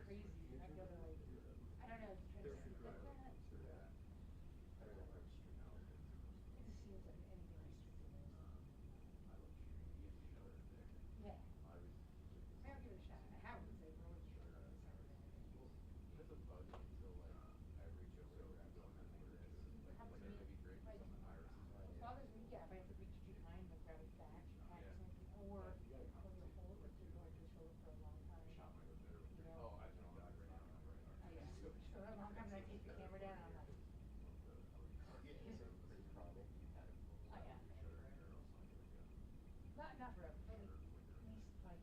crazy. I'd go to like, I don't know, to try to sleep like that. It just seems like anything restricted is. Yeah. I will give it a shot. I have once. I rode in the summer there. What happened to me? Like Father's Week, yeah, if I have to reach too behind, like grab his back, pack something, or like when you're hold, like to hold the shoulder for a long time, you know. Oh yeah, for a long time, and I take the camera down, and I'm like, oh yeah. Not forever, for like at least like.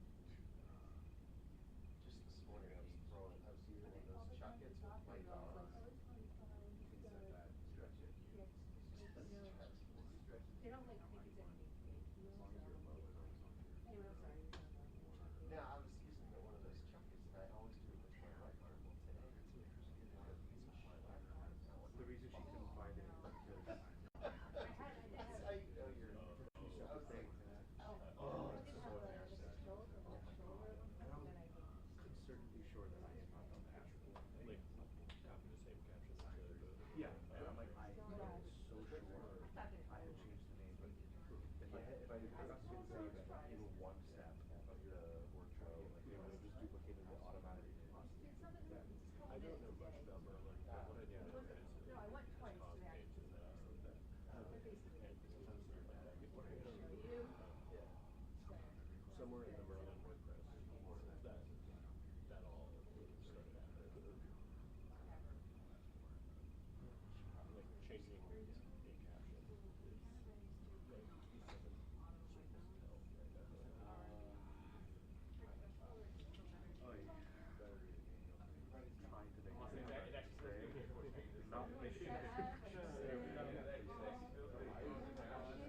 Just this morning I was throwing, I was using one of those chuckets with my dog. Oh, it's totally fine. Just yeah, just you know, they don't like think it's anything big, you know. So anyway, I'm sorry. You're talking about the chuck it. Yeah, I was using one of those chuckets, and I always do it with my right arm. Well, today I took my left arm. The reason she couldn't find it is because I had. I know you're. I was like, Oh, oh, I it's did so have like a nasty. stroke, like a shoulder at one point, and then I like certainly sure that I am not on the actual Like, copy the same caption as yeah, but I'm like I no. am so sure I thought they I had told me. changed the name, but if I forgot to save even one step of the word flow, like they would have just duplicated the automatic Did something like just a couple I don't minutes know much today. about Maryland, but what I do It know wasn't. is No, I went there's twice cause today after pages physical therapy. that But basically, and sometimes they're bad at what getting I'm gonna rid show of you. Yeah. So somewhere in the Maryland WordPress that all started happening. Like changing a caption is like seven circles to hell right now. oh yeah, trying to make It it actually feels today, good before it changes. not making shut it. up and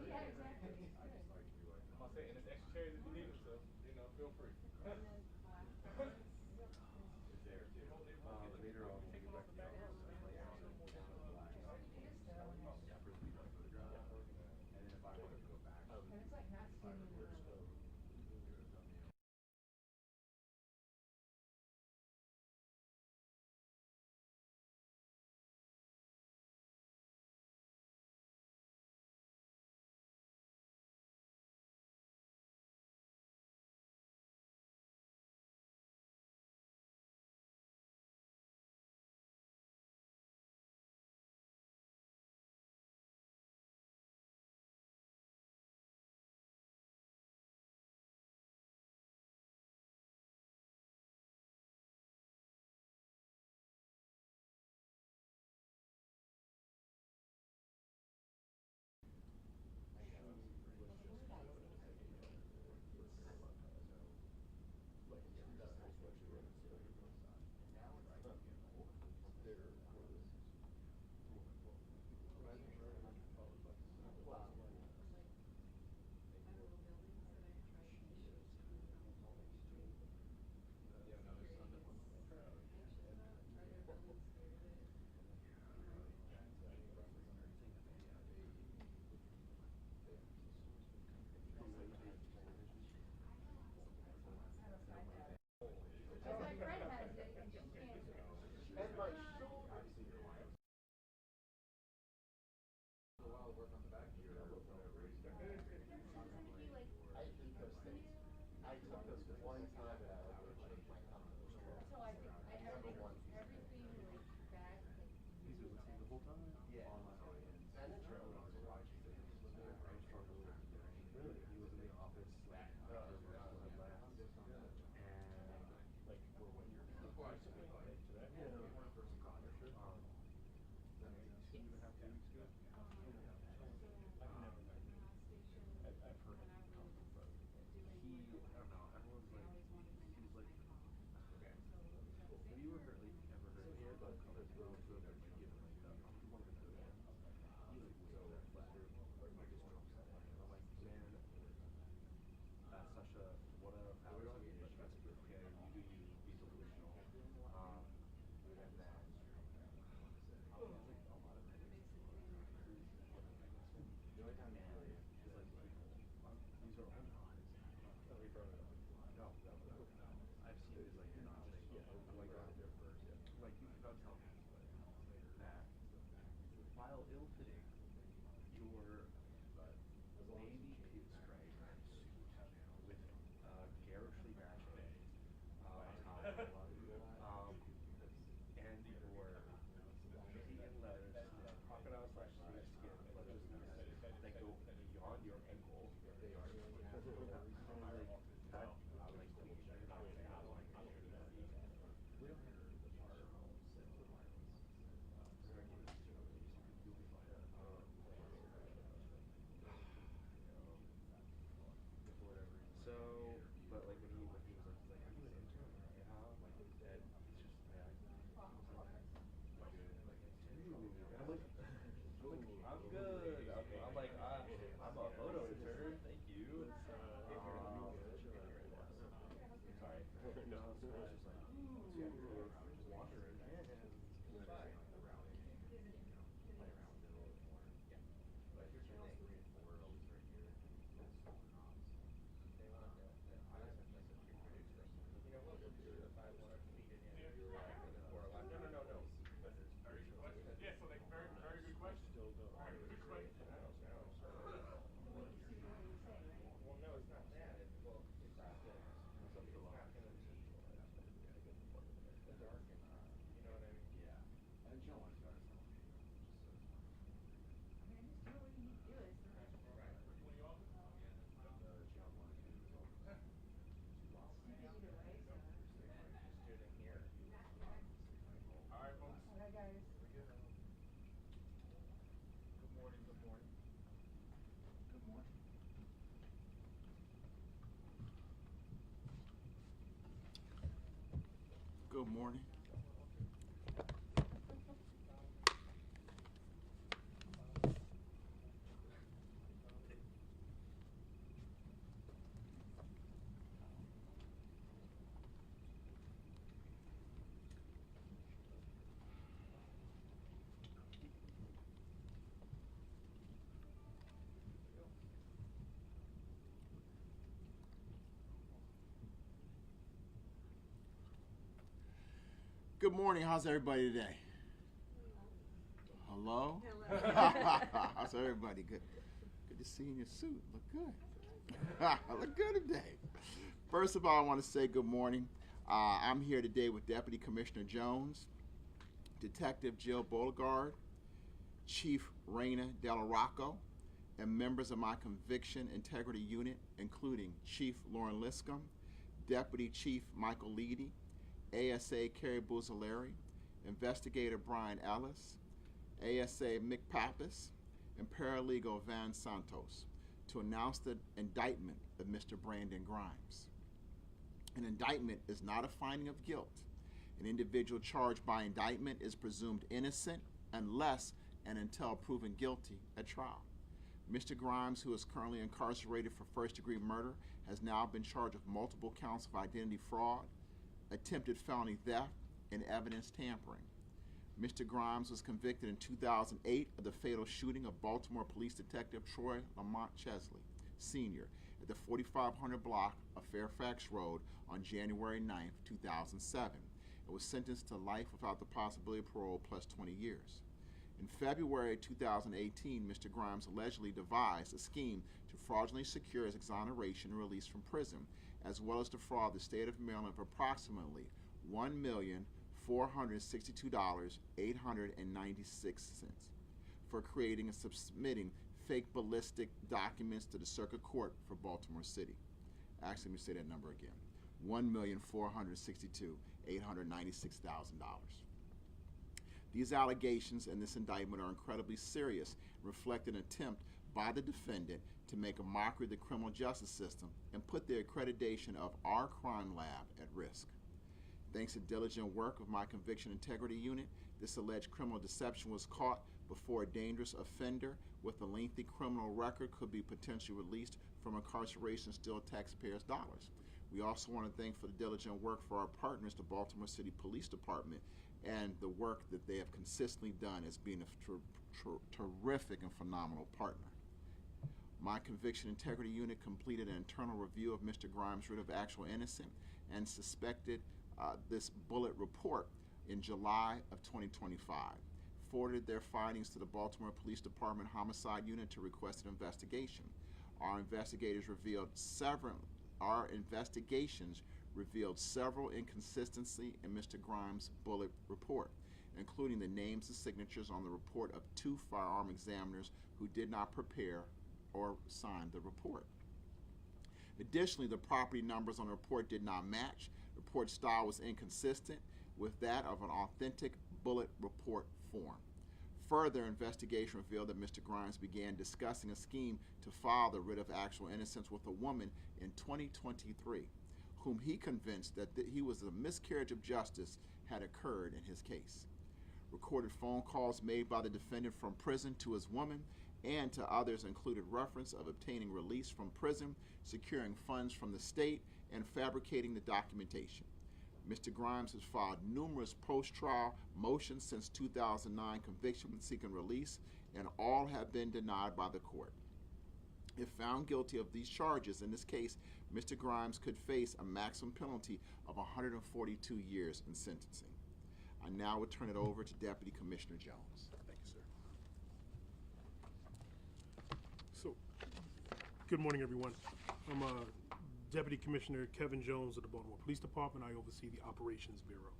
yeah, exactly. It's good. I'll say, and it's extra cherries if you need them, so feel free. And then yep. Later on when we get back to the office, I plan on just Just this though, and then frisbee my photograph, and then if I want to go back. and it's like not standing in the. Was just kind of an idea for like that was what you were saying. There was Wow. Because my friend has it and she can't. She was And my working on it. shoulders. Yeah, but sometimes if you like I keep hate those working things. it. I took those one time and I like would have changed my company. That's how I think. Number one. Everything like back, like He's been listening the whole time Yeah. on my audience. That's true. I struggled. Really, he was in the office like after most of them left, and like recently, like today. Two and a half, 3 weeks ago. I've never met him. I've heard him talk, but I don't know, everyone's like, he's like, have you ever heard of the color throw to a pitch given like the one of the good ones? He like waves that flat, like his drum set. And I'm like, man, Sasha, what a attitude, but that's okay. You do you, be delusional. And then he has like a lot of headaches and a lot of tiredness and she's like, people, these are all not his Oh, we brought it up. to tell people that while ill-fitting, your navy pinstripe suit with garishly matching attire, and your Canadian leathers, crocodile slash snakeskin fledglessness that go beyond your ankle. I'm like, that, I'm like, double check that. I'm like, I'm sure that we don't have you'll be fine. For whatever reason. So, but like when he was like, he's like, are you an intern? I'm like, yeah. And he's just, yeah. He was like, dude. And I'm like, I'm good. I'm like, I'm a photo intern. Thank you. Sorry. No. So I was just like, ooh, you're wandering. Yeah. It's fine. But here's the thing. They want the assessment like the pre-producers. You know, we'll do it if I want to feed it in. Or a lot. No. But it's Very good question. Yes, so like very good question. Still don't. Very good question. no. Well, no, it's not that. It's not that. It's not going to be the dark and you know what I mean? Yeah. And Joe wants to understand. I mean, just do what you need to do. It's the Right. stupid either way, so. Just do it in here. All right, folks. Okay, guys. Good morning. Good morning. Good morning. Good morning. Good morning. How's everybody today? Hello? How's everybody? Good. Good to see you in your suit. Look good. Look good today. First of all, I want to say good morning. I'm here today with Deputy Commissioner Jones, Detective Jill Beauregard, Chief Raina Della Rocco, and members of my Conviction Integrity Unit, including Chief Lauren Liscombe, Deputy Chief Michael Leedy, ASA Carrie Buzzaleri, Investigator Brian Ellis, ASA Mick Pappas, and Paralegal Van Santos, to announce the indictment of Mr. Brandon Grimes. An indictment is not a finding of guilt. An individual charged by indictment is presumed innocent unless and until proven guilty at trial. Mr. Grimes, who is currently incarcerated for first-degree murder, has now been charged with multiple counts of identity fraud, attempted felony theft, and evidence tampering. Mr. Grimes was convicted in 2008 of the fatal shooting of Baltimore Police Detective Troy Lamont Chesley, Sr., at the 4500 block of Fairfax Road on January 9, 2007, and was sentenced to life without the possibility of parole plus 20 years. In February 2018, Mr. Grimes allegedly devised a scheme to fraudulently secure his exoneration and release from prison, as well as defraud the state of Maryland of approximately $1,462,896 for creating and submitting fake ballistic documents to the Circuit Court for Baltimore City. Actually, let me say that number again. $1,462,896,000. These allegations and this indictment are incredibly serious and reflect an attempt by the defendant to make a mockery of the criminal justice system and put the accreditation of our crime lab at risk. Thanks to diligent work of my Conviction Integrity Unit, this alleged criminal deception was caught before a dangerous offender with a lengthy criminal record could be potentially released from incarceration and steal taxpayers' dollars. We also want to thank for the diligent work for our partners, the Baltimore City Police Department, and the work that they have consistently done as being a terrific and phenomenal partner. My Conviction Integrity Unit completed an internal review of Mr. Grimes' writ of actual innocence and suspected this bullet report in July of 2025, forwarded their findings to the Baltimore Police Department Homicide Unit to request an investigation. Our investigations revealed several inconsistencies in Mr. Grimes' bullet report, including the names and signatures on the report of 2 firearm examiners who did not prepare or sign the report. Additionally, the property numbers on the report did not match. The report style was inconsistent with that of an authentic bullet report form. Further investigation revealed that Mr. Grimes began discussing a scheme to file the writ of actual innocence with a woman in 2023, whom he convinced that he was a miscarriage of justice had occurred in his case. Recorded phone calls made by the defendant from prison to his woman and to others included reference of obtaining release from prison, securing funds from the state, and fabricating the documentation. Mr. Grimes has filed numerous post-trial motions since 2009 conviction seeking release, and all have been denied by the court. If found guilty of these charges in this case, Mr. Grimes could face a maximum penalty of 142 years in sentencing. I now would turn it over to Deputy Commissioner Jones. Thank you, sir. So, good morning, everyone. I'm Deputy Commissioner Kevin Jones of the Baltimore Police Department. I oversee the Operations Bureau.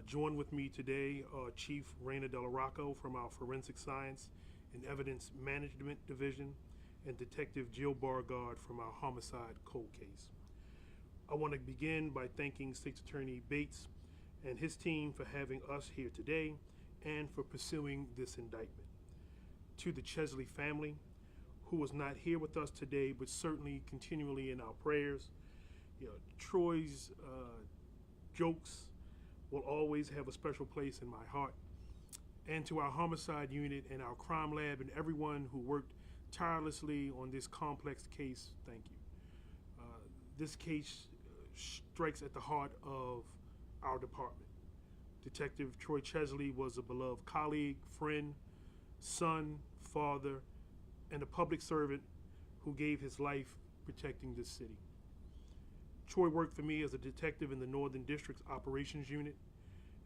Joined with me today are Chief Raina Delarocco from our Forensic Science and Evidence Management Division and Detective Jill Beauregard from our Homicide Cold Case. I want to begin by thanking State's Attorney Bates and his team for having us here today and for pursuing this indictment. To the Chesley family, who was not here with us today, but certainly continually in our prayers. Troy's jokes will always have a special place in my heart. And to our homicide unit and our crime lab and everyone who worked tirelessly on this complex case, thank you. This case strikes at the heart of our department. Detective Troy Chesley was a beloved colleague, friend, son, father, and a public servant who gave his life protecting this city. Troy worked for me as a detective in the Northern District's Operations Unit,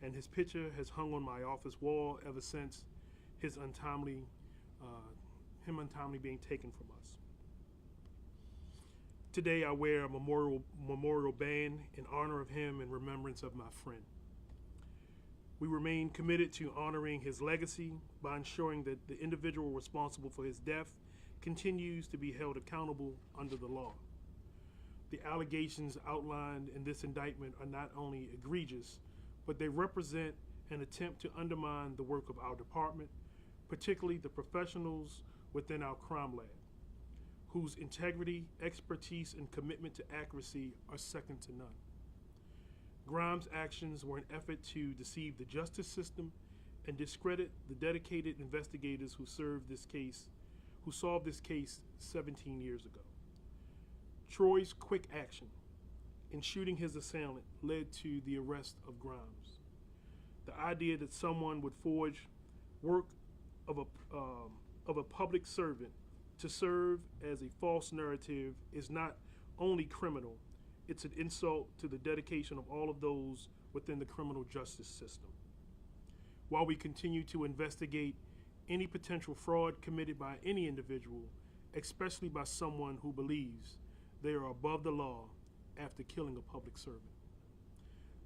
and his picture has hung on my office wall ever since him untimely being taken from us. Today I wear a memorial band in honor of him and remembrance of my friend. We remain committed to honoring his legacy by ensuring that the individual responsible for his death continues to be held accountable under the law. The allegations outlined in this indictment are not only egregious, but they represent an attempt to undermine the work of our department, particularly the professionals within our crime lab, whose integrity, expertise, and commitment to accuracy are second to none. Grimes' actions were an effort to deceive the justice system and discredit the dedicated investigators who solved this case 17 years ago. Troy's quick action in shooting his assailant led to the arrest of Grimes. The idea that someone would forge work of a public servant to serve as a false narrative is not only criminal, it's an insult to the dedication of all of those within the criminal justice system. While we continue to investigate any potential fraud committed by any individual, especially by someone who believes they are above the law after killing a public servant.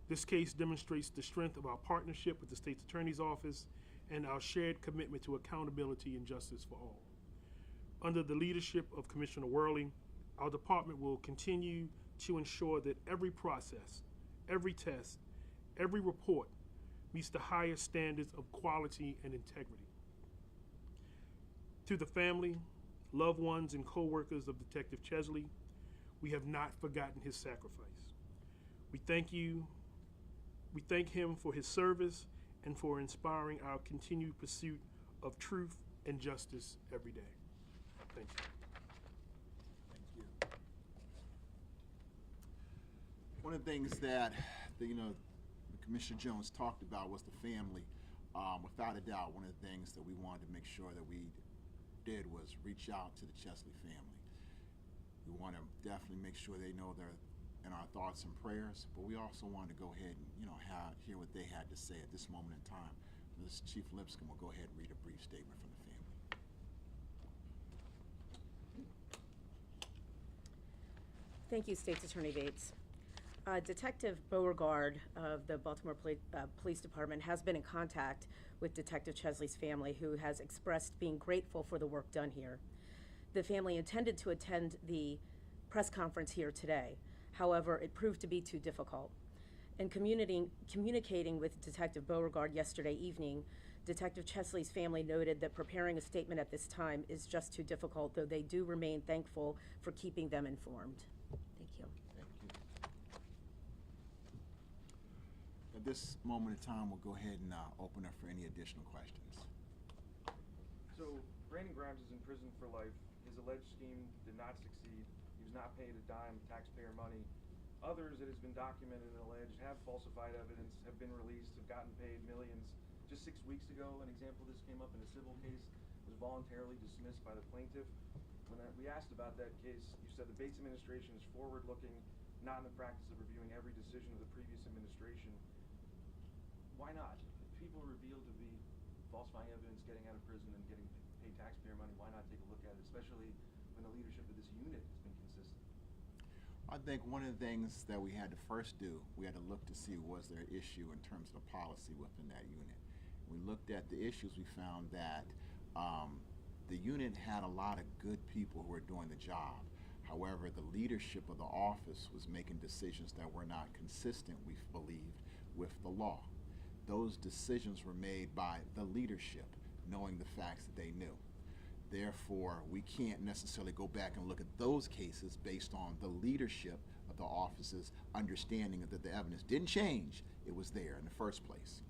This case demonstrates the strength of our partnership with the State's Attorney's Office and our shared commitment to accountability and justice for all. Under the leadership of Commissioner Worley, our department will continue to ensure that every process, every test, every report meets the highest standards of quality and integrity. To the family, loved ones, and co-workers of Detective Chesley, we have not forgotten his sacrifice. We thank him for his service and for inspiring our continued pursuit of truth and justice every day. Thank you. Thank you. One of the things that Commissioner Jones talked about was the family. Without a doubt, one of the things that we wanted to make sure that we did was reach out to the Chesley family. We want to definitely make sure they know they're in our thoughts and prayers, but we also wanted to go ahead and hear what they had to say at this moment in time. Ms. Chief Lipscomb will go ahead and read a brief statement from the family. Thank you, State's Attorney Bates. Detective Beauregard of the Baltimore Police Department has been in contact with Detective Chesley's family, who has expressed being grateful for the work done here. The family intended to attend the press conference here today. However, it proved to be too difficult. In communicating with Detective Beauregard yesterday evening, Detective Chesley's family noted that preparing a statement at this time is just too difficult, though they do remain thankful for keeping them informed. Thank you. Thank you. At this moment in time, we'll go ahead and open up for any additional questions. So, Brandon Grimes is in prison for life. His alleged scheme did not succeed. He was not paid a dime of taxpayer money. Others, it has been documented and alleged, have falsified evidence, have been released, have gotten paid millions. Just 6 weeks ago, an example of this came up in a civil case, was voluntarily dismissed by the plaintiff. When we asked about that case, you said the Bates administration is forward-looking, not in the practice of reviewing every decision of the previous administration. Why not? If people are revealed to be falsifying evidence, getting out of prison, and getting paid taxpayer money, why not take a look at it, especially when the leadership of this unit has been consistent? I think one of the things that we had to first do, we had to look to see was there an issue in terms of the policy within that unit. We looked at the issues, we found that the unit had a lot of good people who were doing the job. However, the leadership of the office was making decisions that were not consistent, we believed, with the law. Those decisions were made by the leadership, knowing the facts that they knew. Therefore, we can't necessarily go back and look at those cases based on the leadership of the office's understanding that the evidence didn't change. It was there in the first place.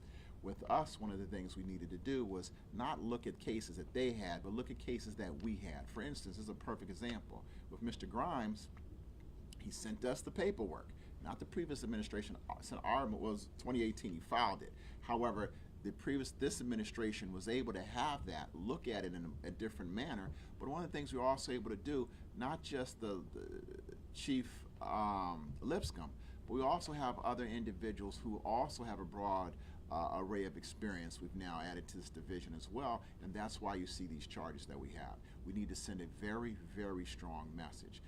With us, one of the things we needed to do was not look at cases that they had, but look at cases that we had. For instance, this is a perfect example. With Mr. Grimes, he sent us the paperwork. Not the previous administration. Our was 2018, he filed it. However, this administration was able to have that, look at it in a different manner. But one of the things we were also able to do, not just the Chief Lipscomb, but we also have other individuals who also have a broad array of experience we've now added to this division as well, and that's why you see these charges that we have. We need to send a very, very strong message.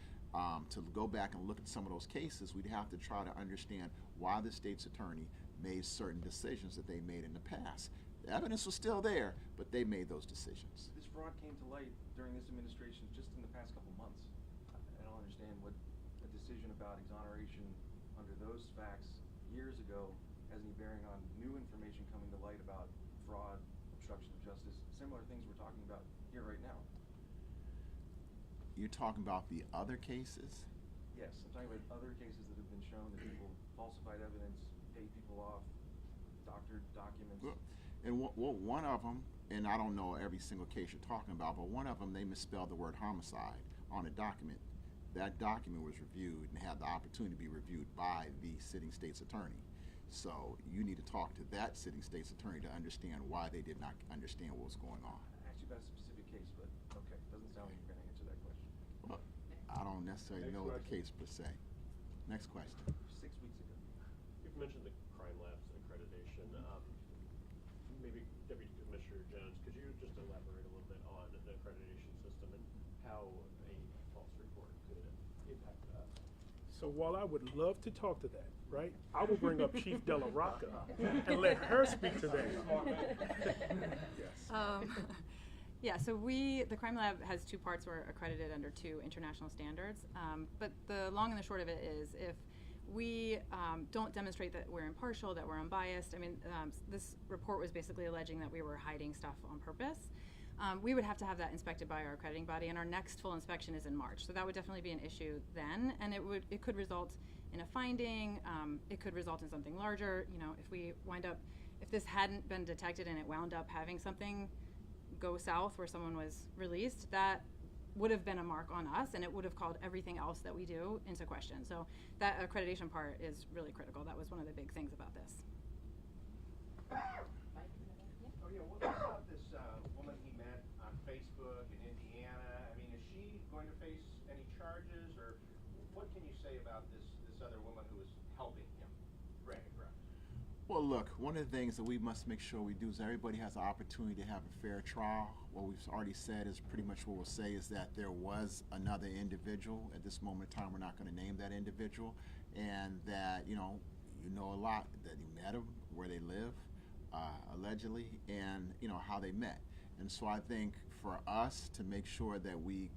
To go back and look at some of those cases, we'd have to try to understand why the state's attorney made certain decisions that they made in the past. The evidence was still there, but they made those decisions. This fraud came to light during this administration just in the past couple months. I don't understand what a decision about exoneration under those facts years ago has any bearing on new information coming to light about fraud, obstruction of justice, similar things we're talking about here right now. You're talking about the other cases? Yes, I'm talking about other cases that have been shown that people falsified evidence, paid people off, doctored documents. Well, and one of them, and I don't know every single case you're talking about, but one of them, they misspelled the word homicide on a document. That document was reviewed and had the opportunity to be reviewed by the sitting state's attorney. So you need to talk to that sitting state's attorney to understand why they did not understand what was going on. Actually, about a specific case, but okay, doesn't sound like you're going to answer that question. Well, I don't necessarily know the case per se. Next question. 6 weeks ago. You've mentioned the crime lab's accreditation. Maybe Deputy Commissioner Jones, could you just elaborate a little bit on the accreditation system and how a false report could impact that? So while I would love to talk to that, right, I will bring up Chief Della Rocca and let her speak to that. Yes. Yeah, so the Crime Lab has two parts. We're accredited under 2 international standards. But the long and the short of it is if we don't demonstrate that we're impartial, that we're unbiased, I mean, this report was basically alleging that we were hiding stuff on purpose. We would have to have that inspected by our accrediting body, and our next full inspection is in March. So that would definitely be an issue then, and it could result in a finding. It could result in something larger. You know, if this hadn't been detected and it wound up having something go south where someone was released, that would have been a mark on us, and it would have called everything else that we do into question. So that accreditation part is really critical. That was one of the big things about this. Oh yeah, what about this woman he met on Facebook in Indiana? I mean, is she going to face any charges, or what can you say about this other woman who was helping him, Brandon Grimes? Well, look, one of the things that we must make sure we do is everybody has the opportunity to have a fair trial. What we've already said is pretty much what we'll say is that there was another individual. At this moment in time, we're not going to name that individual, and that, you know a lot, that he met him, where they live, allegedly, and, how they met. And so I think for us to make sure that we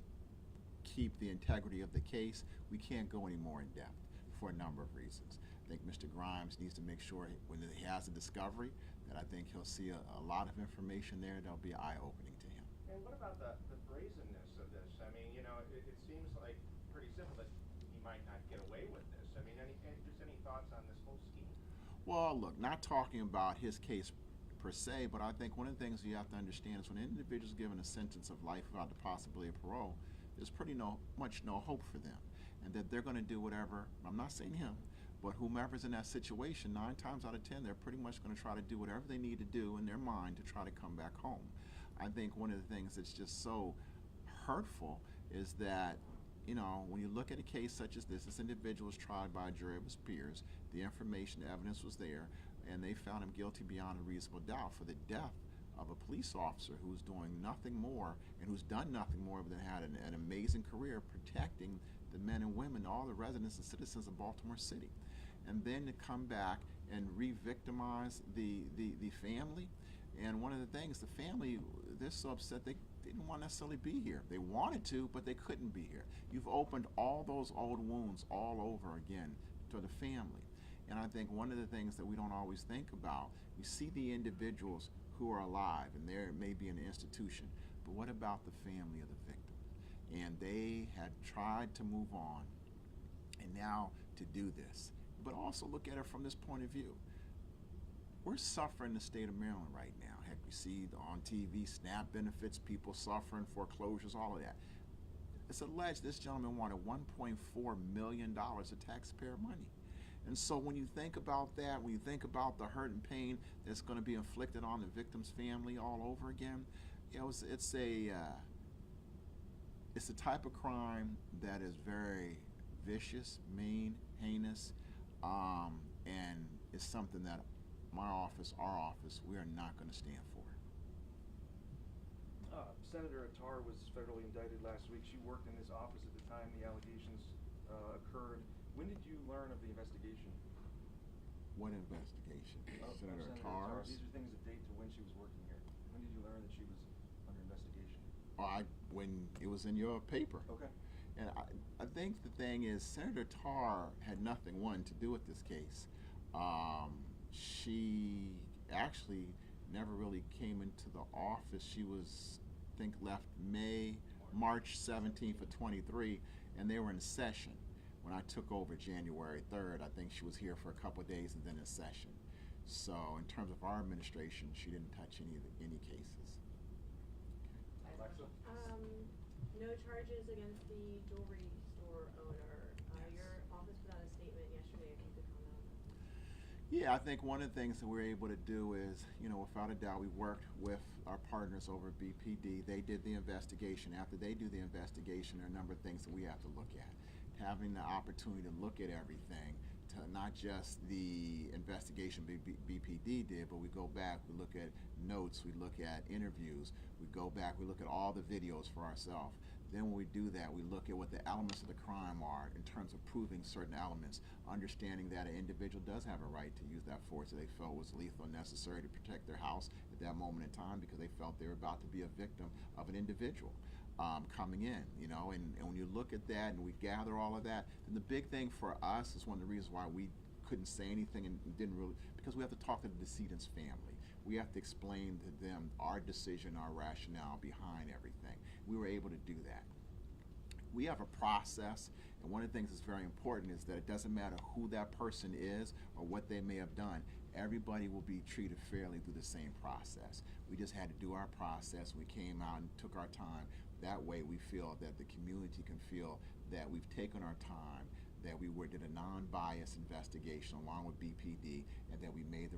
keep the integrity of the case, we can't go any more in depth for a number of reasons. I think Mr. Grimes needs to make sure when he has a discovery that I think he'll see a lot of information there that'll be eye-opening to him. And what about the brazenness of this? I mean, it seems like pretty simple that he might not get away with this. I mean, just any thoughts on this whole scheme? Well, look, not talking about his case per se, but I think one of the things you have to understand is when an individual is given a sentence of life without the possibility of parole, there's pretty much no hope for them, and that they're going to do whatever. I'm not saying him, but whomever's in that situation, 9 times out of 10, they're pretty much going to try to do whatever they need to do in their mind to try to come back home. I think one of the things that's just so hurtful is that, when you look at a case such as this individual was tried by a jury of his peers, the information, the evidence was there, and they found him guilty beyond a reasonable doubt for the death of a police officer who's doing nothing more and who's done nothing more than had an amazing career protecting the men and women, all the residents and citizens of Baltimore City. And then to come back and re-victimize the family. And one of the things, the family, they're so upset they didn't want to necessarily be here. They wanted to, but they couldn't be here. You've opened all those old wounds all over again to the family. And I think one of the things that we don't always think about, we see the individuals who are alive and there may be an institution, but what about the family of the victim? And they had tried to move on, and now to do this. But also look at it from this point of view. We're suffering in the state of Maryland right now. Heck, we see on TV SNAP benefits, people suffering, foreclosures, all of that. It's alleged this gentleman wanted $1.4 million of taxpayer money. And so when you think about that, when you think about the hurt and pain that's going to be inflicted on the victim's family all over again, it's a type of crime that is very vicious, mean, heinous, and it's something that my office, our office, we are not going to stand for. Senator Attar was federally indicted last week. She worked in this office at the time the allegations occurred. When did you learn of the investigation? What investigation? Senator Senator Attar's? These are things that date to when she was working here. When did you learn that she was under investigation? When it was in your paper. Okay. And I think the thing is, Senator Attar had nothing, to do with this case. She actually never really came into the office. She was, I think, left March 17th of 23, and they were in session. When I took over January 3rd, I think she was here for a couple of days and then in session. So in terms of our administration, she didn't touch any cases. Okay. Alexa? No charges against the jewelry store owner. Your office put out a statement yesterday, if you could comment on that. Yeah, I think one of the things that we're able to do is, without a doubt, we worked with our partners over at BPD. They did the investigation. After they do the investigation, there are a number of things that we have to look at. Having the opportunity to look at everything, to not just the investigation BPD did, but we go back, we look at notes, we look at interviews, we go back, we look at all the videos for ourselves. Then when we do that, we look at what the elements of the crime are in terms of proving certain elements, understanding that an individual does have a right to use that force that they felt was lethal and necessary to protect their house at that moment in time because they felt they were about to be a victim of an individual coming in, and when you look at that and we gather all of that, then the big thing for us is one of the reasons why we couldn't say anything and didn't really, because we have to talk to the decedent's family. We have to explain to them our decision, our rationale behind everything. We were able to do that. We have a process, and one of the things that's very important is that it doesn't matter who that person is or what they may have done. Everybody will be treated fairly through the same process. We just had to do our process. We came out and took our time. That way we feel that the community can feel that we've taken our time, that we did a non-biased investigation along with BPD, and that we made the